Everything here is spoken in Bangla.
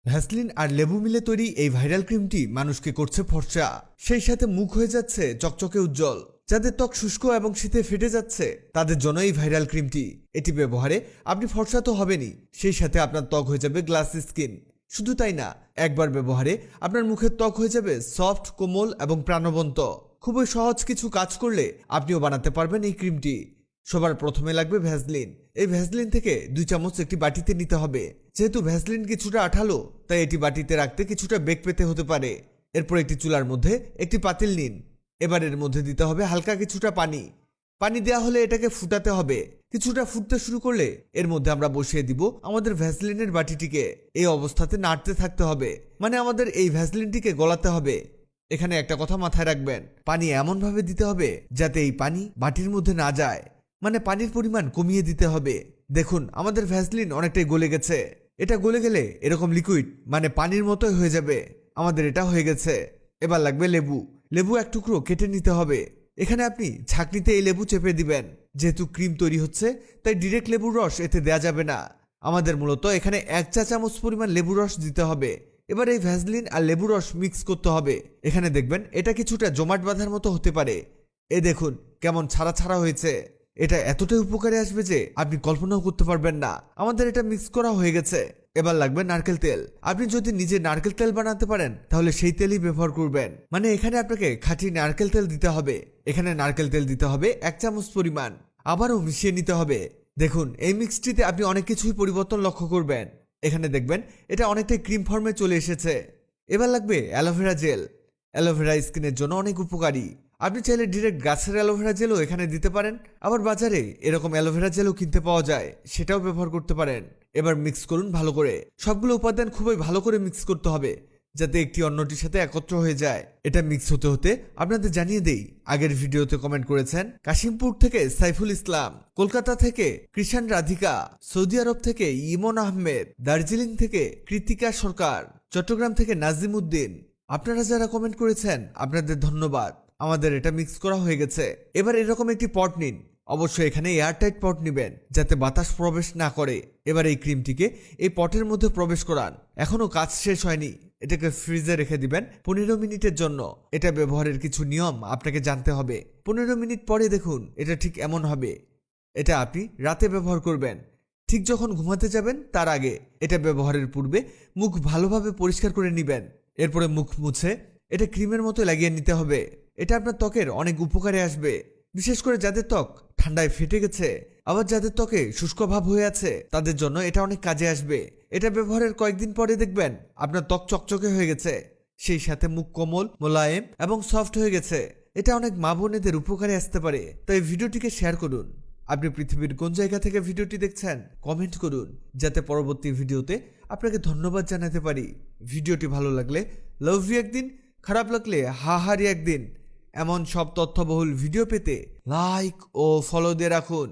ভ্যাসলিন আর লেবু মিলে তৈরি এই ভাইরাল ক্রিমটি মানুষকে করছে ফর্সা, সেই সাথে মুখ হয়ে যাচ্ছে চকচকে উজ্জ্বল। যাদের ত্বক শুষ্ক এবং শীতে ফেটে যাচ্ছে তাদের জন্য এই ভাইরাল ক্রিমটি। এটি ব্যবহারে আপনি ফর্সা তো হবেনই, সেই সাথে আপনার ত্বক হয়ে যাবে গ্লাস স্কিন। শুধু তাই না, একবার ব্যবহারে আপনার মুখের ত্বক হয়ে যাবে সফট, কোমল এবং প্রাণবন্ত। খুবই সহজ কিছু কাজ করলে আপনিও বানাতে পারবেন এই ক্রিমটি। সবার প্রথমে লাগবে ভ্যাসলিন। এই ভ্যাসলিন থেকে 2 চামচ একটি বাটিতে নিতে হবে। যেহেতু ভ্যাসলিন কিছুটা আঠালো, তাই এটি বাটিতে রাখতে কিছুটা বেগ পেতে হতে পারে। এরপর একটি চুলার মধ্যে একটি পাতিল নিন। এবার এর মধ্যে দিতে হবে হালকা কিছুটা পানি। পানি দেওয়া হলে এটাকে ফুটাতে হবে। কিছুটা ফুটতে শুরু করলে এর মধ্যে আমরা বসিয়ে দিব আমাদের ভ্যাসলিনের বাটিটিকে। এই অবস্থাতে নাড়তে থাকতে হবে, মানে আমাদের এই ভ্যাসলিনটিকে গলাতে হবে। এখানে একটা কথা মাথায় রাখবেন, পানি এমনভাবে দিতে হবে যাতে এই পানি বাটির মধ্যে না যায়, মানে পানির পরিমাণ কমিয়ে দিতে হবে। দেখুন, আমাদের ভ্যাসলিন অনেকটাই গলে গেছে। এটা গলে গেলে এরকম লিকুইড, মানে পানির মতোই হয়ে যাবে। আমাদের এটা হয়ে গেছে। এবার লাগবে লেবু। লেবু এক টুকরো কেটে নিতে হবে। এখানে আপনি ছাঁকনিতে এই লেবু চেপে দিবেন। যেহেতু ক্রিম তৈরি হচ্ছে, তাই ডিরেক্ট লেবুর রস এতে দেয়া যাবে না। আমাদের মূলত এখানে 1 চা চামচ পরিমাণ লেবুর রস দিতে হবে। এবার এই ভ্যাসলিন আর লেবুর রস মিক্স করতে হবে। এখানে দেখবেন এটা কিছুটা জমাট বাঁধার মতো হতে পারে। এ দেখুন কেমন ছাড়া ছাড়া হয়েছে। এটা এতটাই উপকারে আসবে যে আপনি কল্পনাও করতে পারবেন না। আমাদের এটা মিক্স করা হয়ে গেছে। এবার লাগবে নারকেল তেল। আপনি যদি নিজে নারকেল তেল বানাতে পারেন তাহলে সেই তেলই ব্যবহার করবেন। মানে এখানে আপনাকে খাঁটি নারকেল তেল দিতে হবে। এখানে নারকেল তেল দিতে হবে 1 চামচ পরিমাণ। আবারও মিশিয়ে নিতে হবে। দেখুন, এই মিক্সটিতে আপনি অনেক কিছুই পরিবর্তন লক্ষ্য করবেন। এখানে দেখবেন এটা অনেকটাই ক্রিম ফর্মে চলে এসেছে। এবার লাগবে অ্যালোভেরা জেল। অ্যালোভেরা স্কিনের জন্য অনেক উপকারী। আপনি চাইলে ডিরেক্ট গাছের অ্যালোভেরা জেলও এখানে দিতে পারেন। আবার বাজারে এরকম অ্যালোভেরা জেলও কিনতে পাওয়া যায়, সেটাও ব্যবহার করতে পারেন। এবার মিক্স করুন ভালো করে। সবগুলো উপাদান খুবই ভালো করে মিক্স করতে হবে যাতে একটি অন্যটির সাথে একত্র হয়ে যায়। এটা মিক্স হতে হতে আপনাদের জানিয়ে দেই, আগের ভিডিওতে কমেন্ট করেছেন কাশিমপুর থেকে সাইফুল ইসলাম, কলকাতা থেকে কৃষাণ রাধিকা, সৌদি আরব থেকে ইমন আহমেদ, দার্জিলিং থেকে কৃতিকা সরকার, চট্টগ্রাম থেকে নাজিম উদ্দিন। আপনারা যারা কমেন্ট করেছেন আপনাদের ধন্যবাদ। আমাদের এটা মিক্স করা হয়ে গেছে। এবার এরকম একটি পট নিন। অবশ্যই এখানে এয়ারটাইট পট নেবেন যাতে বাতাস প্রবেশ না করে। এবার এই ক্রিমটিকে এই পটের মধ্যে প্রবেশ করান। এখনো কাজ শেষ হয়নি। এটাকে ফ্রিজে রেখে দিবেন 15 মিনিটের জন্য। এটা ব্যবহারের কিছু নিয়ম আপনাকে জানতে হবে। 15 মিনিট পরে দেখুন এটা ঠিক এমন হবে। এটা আপনি রাতে ব্যবহার করবেন, ঠিক যখন ঘুমাতে যাবেন তার আগে। এটা ব্যবহারের পূর্বে মুখ ভালোভাবে পরিষ্কার করে নেবেন। এরপরে মুখ মুছে এটা ক্রিমের মতো লাগিয়ে নিতে হবে। এটা আপনার ত্বকের অনেক উপকারে আসবে, বিশেষ করে যাদের ত্বক ঠান্ডায় ফেটে গেছে, আবার যাদের ত্বকে শুষ্ক ভাব হয়ে আছে তাদের জন্য এটা অনেক কাজে আসবে। এটা ব্যবহারের কয়েকদিন পরে দেখবেন আপনার ত্বক চকচকে হয়ে গেছে, সেই সাথে মুখ কোমল, মোলায়েম এবং সফট হয়ে গেছে। এটা অনেক মা বোনেদের উপকারে আসতে পারে, তাই ভিডিওটিকে শেয়ার করুন। আপনি পৃথিবীর কোন জায়গা থেকে ভিডিওটি দেখছেন কমেন্ট করুন, যাতে পরবর্তী ভিডিওতে আপনাকে ধন্যবাদ জানাতে পারি। ভিডিওটি ভালো লাগলে লাভ ইউ একদিন, খারাপ লাগলে হাহারি একদিন। এমন সব তথ্যবহুল ভিডিও পেতে লাইক ও ফলো দিয়ে রাখুন।